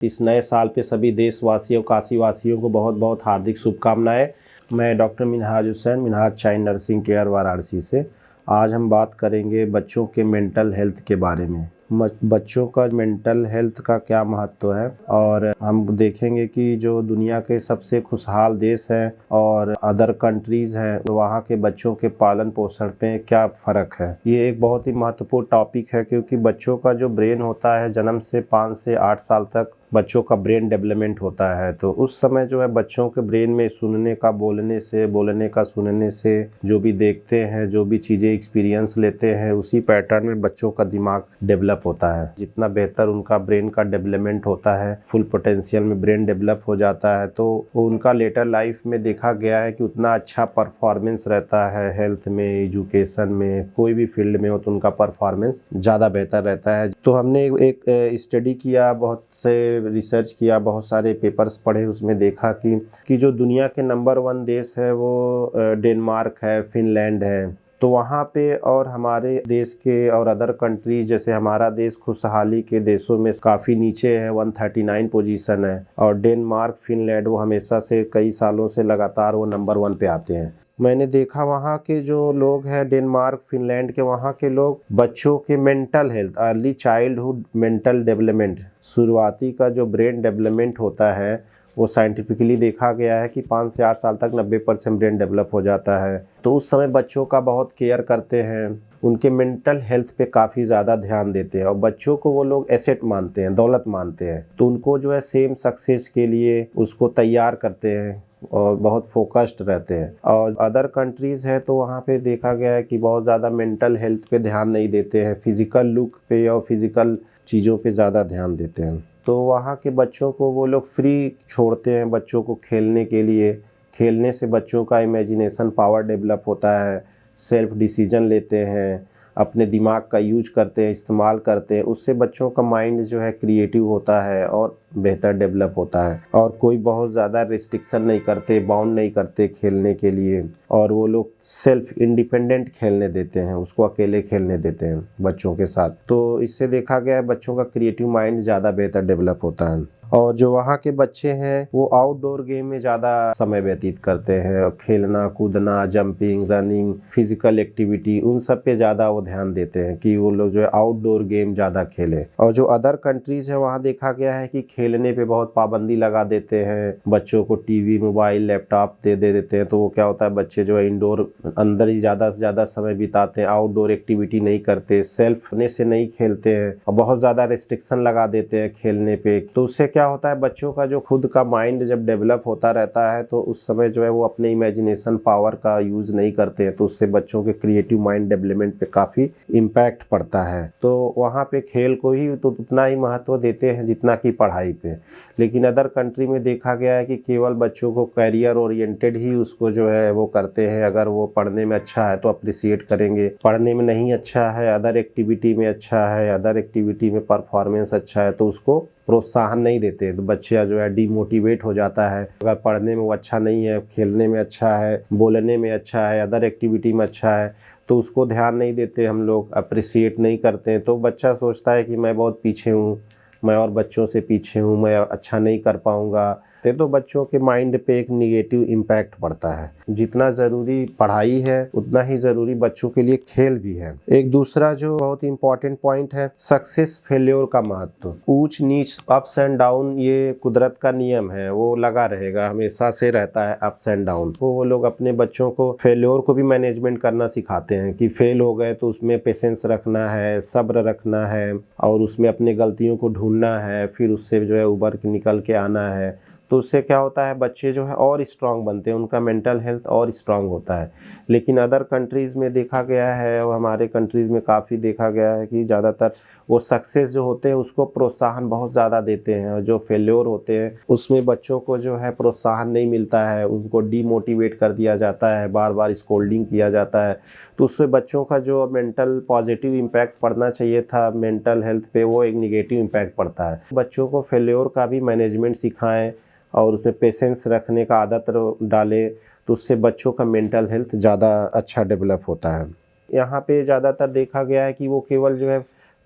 इस नए साल पे सभी देशवासियों काशी वासियों को बहुत बहुत हार्दिक शुभकामनाएं। मैं doctor Minhaj Hussain, Minhaj child nursing care Varanasi से। आज हम बात करेंगे बच्चों के मेंटल हेल्थ के बारे में। बच्चों का मेंटल हेल्थ का क्या महत्व है, और हम देखेंगे कि जो दुनिया के सबसे खुशहाल देश हैं और अदर कंट्रीज़ हैं, वहाँ के बच्चों के पालन पोषण पे क्या फ़र्क है। ये एक बहुत ही महत्वपूर्ण टॉपिक है, क्योंकि बच्चों का जो ब्रेन होता है, जन्म से 5 से 8 साल तक बच्चों का ब्रेन डेवलपमेंट होता है। तो उस समय जो है बच्चों के ब्रेन में सुनने का, बोलने का सुनने से, जो भी देखते हैं, जो भी चीज़ें एक्सपीरियंस लेते हैं, उसी पैटर्न में बच्चों का दिमाग डेवलप होता है। जितना बेहतर उनका ब्रेन का डेवलपमेंट होता है, फुल पोटेंशियल में ब्रेन डेवलप हो जाता है, तो उनका लेटर लाइफ में देखा गया है कि उतना अच्छा परफॉर्मेंस रहता है। हेल्थ में, एजुकेशन में, कोई भी फील्ड में हो तो उनका परफॉर्मेंस ज़्यादा बेहतर रहता है। तो हमने एक स्टडी किया, बहुत से रिसर्च किया, बहुत सारे पेपर्स पढ़े, उसमें देखा कि जो दुनिया के नंबर 1 देश है वो डेनमार्क है, फिनलैंड है। तो वहाँ पे और हमारे देश के और अदर कंट्री, जैसे हमारा देश खुशहाली के देशों में काफ़ी नीचे है, 139 पोजीशन है, और डेनमार्क, फिनलैंड वो हमेशा से कई सालों से लगातार वो नंबर 1 पे आते हैं। मैंने देखा वहाँ के जो लोग हैं डेनमार्क, फिनलैंड के, वहाँ के लोग बच्चों के mental health, early childhood mental development, शुरुआती का जो ब्रेन डेवलपमेंट होता है, वो साइंटिफिकली देखा गया है कि 5 से 8 साल तक 90% ब्रेन डेवलप हो जाता है। तो उस समय बच्चों का बहुत केयर करते हैं, उनके मेंटल हेल्थ पे काफ़ी ज़्यादा ध्यान देते हैं, और बच्चों को वो लोग एसेट मानते हैं, दौलत मानते हैं। तो उनको जो है सेम सक्सेस के लिए उसको तैयार करते हैं और बहुत फोकस्ड रहते हैं। और अदर कंट्रीज़ है तो वहाँ पे देखा गया है कि बहुत ज़्यादा मेंटल हेल्थ पे ध्यान नहीं देते हैं, फिज़िकल लुक पे और फिज़िकल चीज़ों पे ज़्यादा ध्यान देते हैं। तो वहाँ के बच्चों को वो लोग फ्री छोड़ते हैं, बच्चों को खेलने के लिए। खेलने से बच्चों का इमेजिनेशन पावर डेवलप होता है, सेल्फ डिसीजन लेते हैं, अपने दिमाग का यूज करते हैं, इस्तेमाल करते हैं। उससे बच्चों का माइंड जो है क्रिएटिव होता है और बेहतर डेवलप होता है। और कोई बहुत ज़्यादा रिस्ट्रिक्शन नहीं करते, बाउंड नहीं करते खेलने के लिए, और वो लोग सेल्फ इंडिपेंडेंट खेलने देते हैं, उसको अकेले खेलने देते हैं बच्चों के साथ। तो इससे देखा गया है बच्चों का क्रिएटिव माइंड ज़्यादा बेहतर डेवलप होता है। और जो वहाँ के बच्चे हैं वो आउटडोर गेम में ज़्यादा समय व्यतीत करते हैं, और खेलना कूदना, जंपिंग, रनिंग, फिजिकल एक्टिविटी, उन सब पे ज़्यादा वो ध्यान देते हैं कि वो लोग जो है आउटडोर गेम ज़्यादा खेलें। और जो अदर कंट्रीज़ है वहाँ देखा गया है कि खेलने पे बहुत पाबंदी लगा देते हैं, बच्चों को टीवी, मोबाइल, लैपटॉप दे देते हैं। तो वो क्या होता है, बच्चे जो है इंडोर अंदर ही ज़्यादा से ज़्यादा समय बिताते हैं, आउटडोर एक्टिविटी नहीं करते, सेल्फ अपने से नहीं खेलते हैं, और बहुत ज़्यादा रिस्ट्रिक्शन लगा देते हैं खेलने पे। तो उससे क्या होता है, बच्चों का जो खुद का माइंड जब डेवलप होता रहता है तो उस समय जो है वो अपने इमेजिनेशन पावर का यूज़ नहीं करते हैं। तो उससे बच्चों के क्रिएटिव माइंड डेवलपमेंट पे काफ़ी इम्पैक्ट पड़ता है। तो वहाँ पे खेल को ही तो उतना ही महत्व देते हैं जितना कि पढ़ाई पे। लेकिन अदर कंट्री में देखा गया है कि केवल बच्चों को करियर ओरिएंटेड ही उसको जो है वो करते हैं। अगर वो पढ़ने में अच्छा है तो अप्रिसिएट करेंगे, पढ़ने में नहीं अच्छा है, अदर एक्टिविटी में अच्छा है, अदर एक्टिविटी में परफॉर्मेंस अच्छा है, तो उसको प्रोत्साहन नहीं देते। तो बच्चा जो है डिमोटिवेट हो जाता है। अगर पढ़ने में वो अच्छा नहीं है, खेलने में अच्छा है, बोलने में अच्छा है, अदर एक्टिविटी में अच्छा है, तो उसको ध्यान नहीं देते, हम लोग अप्रिसिएट नहीं करते हैं। तो बच्चा सोचता है कि मैं बहुत पीछे हूँ, मैं और बच्चों से पीछे हूँ, मैं अच्छा नहीं कर पाऊँगा। तो बच्चों के माइंड पे एक निगेटिव इम्पैक्ट पड़ता है। जितना ज़रूरी पढ़ाई है उतना ही ज़रूरी बच्चों के लिए खेल भी है। एक दूसरा जो बहुत इंपॉर्टेंट पॉइंट है, सक्सेस फेल्योर का महत्व। ऊंच नीच, अप्स एंड डाउन, ये कुदरत का नियम है, वो लगा रहेगा, हमेशा से रहता है अप्स एंड डाउन। तो वो लोग अपने बच्चों को फेल्योर को भी मैनेजमेंट करना सिखाते हैं कि फेल हो गए तो उसमें पेशेंस रखना है, सब्र रखना है, और उसमें अपनी गलतियों को ढूंढना है, फिर उससे जो है उबर के निकल के आना है। तो उससे क्या होता है, बच्चे जो है और स्ट्रांग बनते हैं, उनका मेंटल हेल्थ और स्ट्रांग होता है। लेकिन अदर कंट्रीज़ में देखा गया है, और हमारे कंट्रीज़ में काफ़ी देखा गया है कि ज़्यादातर वो सक्सेस जो होते हैं उसको प्रोत्साहन बहुत ज़्यादा देते हैं, और जो फेल्योर होते हैं उसमें बच्चों को जो है प्रोत्साहन नहीं मिलता है, उनको डीमोटिवेट कर दिया जाता है, बार बार स्कोल्डिंग किया जाता है। तो उससे बच्चों का जो मेंटल पॉजिटिव इम्पैक्ट पड़ना चाहिए था मेंटल हेल्थ पे, वो एक निगेटिव इम्पैक्ट पड़ता है। बच्चों को फेल्योर का भी मैनेजमेंट सिखाएं और उसमें पेशेंस रखने का आदत डालें, तो उससे बच्चों का मेंटल हेल्थ ज़्यादा अच्छा डेवलप होता है। यहाँ पे ज़्यादातर देखा गया है कि वो केवल जो है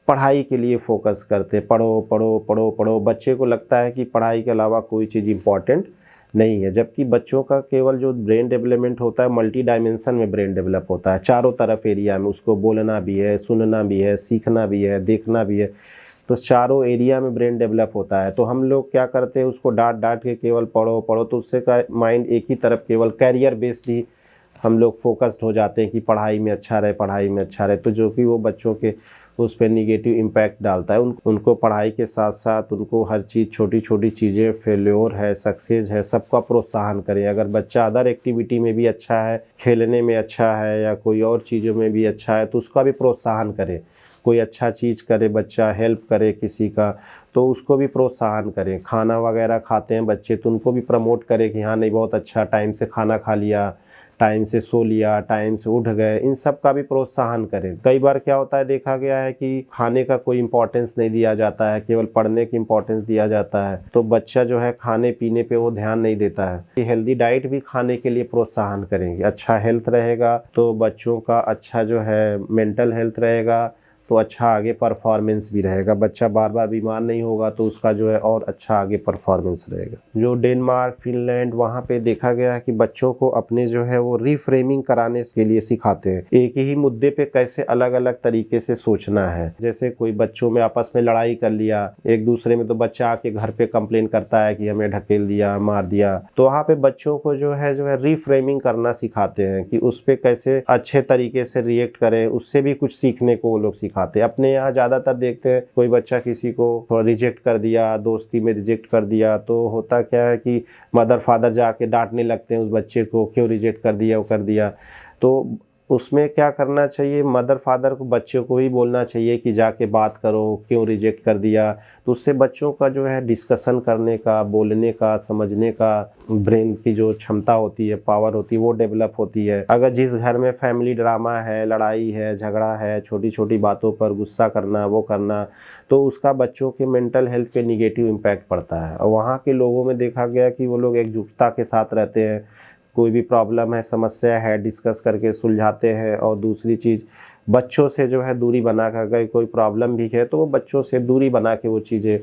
पढ़ाई के लिए फोकस करते, पढ़ो पढ़ो पढ़ो पढ़ो। बच्चे को लगता है कि पढ़ाई के अलावा कोई चीज़ इम्पॉर्टेंट नहीं है, जबकि बच्चों का केवल जो ब्रेन डेवलपमेंट होता है मल्टी डायमेंशन में ब्रेन डेवलप होता है, चारों तरफ एरिया में। उसको बोलना भी है, सुनना भी है, सीखना भी है, देखना भी है, तो चारों एरिया में ब्रेन डेवलप होता है। तो हम लोग क्या करते हैं, उसको डांट डांट के केवल पढ़ो पढ़ो, तो उससे का माइंड एक ही तरफ केवल कैरियर बेस्ड ही हम लोग फोकस्ड हो जाते हैं कि पढ़ाई में अच्छा रहे, पढ़ाई में अच्छा रहे। तो जो कि वो बच्चों के उस पर निगेटिव इम्पैक्ट डालता है। उनको पढ़ाई के साथ साथ उनको हर चीज़, छोटी छोटी चीज़ें, फेल्योर है, सक्सेस है, सबका प्रोत्साहन करें। अगर बच्चा अदर एक्टिविटी में भी अच्छा है, खेलने में अच्छा है या कोई और चीज़ों में भी अच्छा है, तो उसका भी प्रोत्साहन करें। कोई अच्छा चीज़ करे बच्चा, हेल्प करे किसी का, तो उसको भी प्रोत्साहन करें। खाना वगैरह खाते हैं बच्चे, तो उनको भी प्रमोट करें कि हाँ नहीं बहुत अच्छा, टाइम से खाना खा लिया, टाइम से सो लिया, टाइम से उठ गए, इन सब का भी प्रोत्साहन करें। कई बार क्या होता है, देखा गया है कि खाने का कोई इंपॉर्टेंस नहीं दिया जाता है, केवल पढ़ने की इंपॉर्टेंस दिया जाता है, तो बच्चा जो है खाने पीने पे वो ध्यान नहीं देता है। हेल्दी डाइट भी खाने के लिए प्रोत्साहन करेंगे। अच्छा हेल्थ रहेगा तो बच्चों का अच्छा जो है मेंटल हेल्थ रहेगा, तो अच्छा आगे परफॉर्मेंस भी रहेगा। बच्चा बार बार बीमार नहीं होगा, तो उसका जो है और अच्छा आगे परफॉर्मेंस रहेगा। जो डेनमार्क, फिनलैंड, वहाँ पे देखा गया है कि बच्चों को अपने जो है वो रीफ्रेमिंग कराने के लिए सिखाते हैं, एक ही मुद्दे पे कैसे अलग अलग तरीके से सोचना है। जैसे कोई बच्चों में आपस में लड़ाई कर लिया एक दूसरे में, तो बच्चा आके घर पे कंप्लेन करता है कि हमें ढकेल दिया, मार दिया, तो वहाँ पे बच्चों को जो है रीफ्रेमिंग करना सिखाते हैं कि उस पे कैसे अच्छे तरीके से रिएक्ट करें, उससे भी कुछ सीखने को वो लोग सिखाते। अपने यहाँ ज्यादातर देखते हैं कोई बच्चा किसी को थोड़ा रिजेक्ट कर दिया, दोस्ती में रिजेक्ट कर दिया, तो होता क्या है कि मदर फादर जाके डांटने लगते हैं उस बच्चे को, क्यों रिजेक्ट कर दिया, वो कर दिया। तो उसमें क्या करना चाहिए, मदर फादर को बच्चों को ही बोलना चाहिए कि जाके बात करो, क्यों रिजेक्ट कर दिया। तो उससे बच्चों का जो है डिस्कशन करने का, बोलने का, समझने का, ब्रेन की जो क्षमता होती है, पावर होती है, वो डेवलप होती है। अगर जिस घर में फैमिली ड्रामा है, लड़ाई है, झगड़ा है, छोटी छोटी बातों पर गुस्सा करना, वो करना, तो उसका बच्चों के मेंटल हेल्थ पे निगेटिव इम्पैक्ट पड़ता है। और वहाँ के लोगों में देखा गया कि वो लोग एकजुटता के साथ रहते हैं, कोई भी प्रॉब्लम है, समस्या है, डिस्कस करके सुलझाते हैं। और दूसरी चीज़, बच्चों से जो है दूरी बना कर, अगर कोई प्रॉब्लम भी है तो वो बच्चों से दूरी बना के वो चीज़ें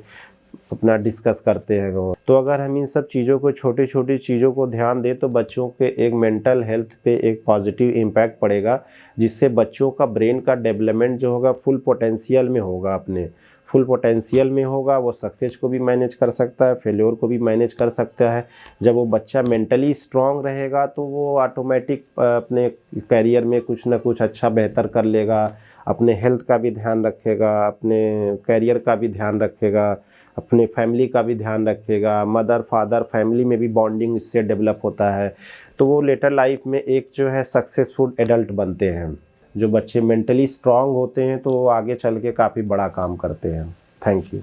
अपना डिस्कस करते हैं वो। तो अगर हम इन सब चीज़ों को, छोटी छोटी चीज़ों को ध्यान दें, तो बच्चों के एक मेंटल हेल्थ पे एक पॉजिटिव इम्पैक्ट पड़ेगा, जिससे बच्चों का ब्रेन का डेवलपमेंट जो होगा फुल पोटेंशियल में होगा। अपने फुल पोटेंशियल में होगा, वो सक्सेस को भी मैनेज कर सकता है, फेल्योर को भी मैनेज कर सकता है। जब वो बच्चा मेंटली स्ट्रांग रहेगा तो वो ऑटोमेटिक अपने करियर में कुछ ना कुछ अच्छा बेहतर कर लेगा, अपने हेल्थ का भी ध्यान रखेगा, अपने करियर का भी ध्यान रखेगा, अपने फैमिली का भी ध्यान रखेगा। मदर फादर फैमिली में भी बॉन्डिंग इससे डेवलप होता है, तो वो लेटर लाइफ में एक जो है सक्सेसफुल एडल्ट बनते हैं। जो बच्चे मेंटली स्ट्रांग होते हैं तो वो आगे चल के काफ़ी बड़ा काम करते हैं। Thank you.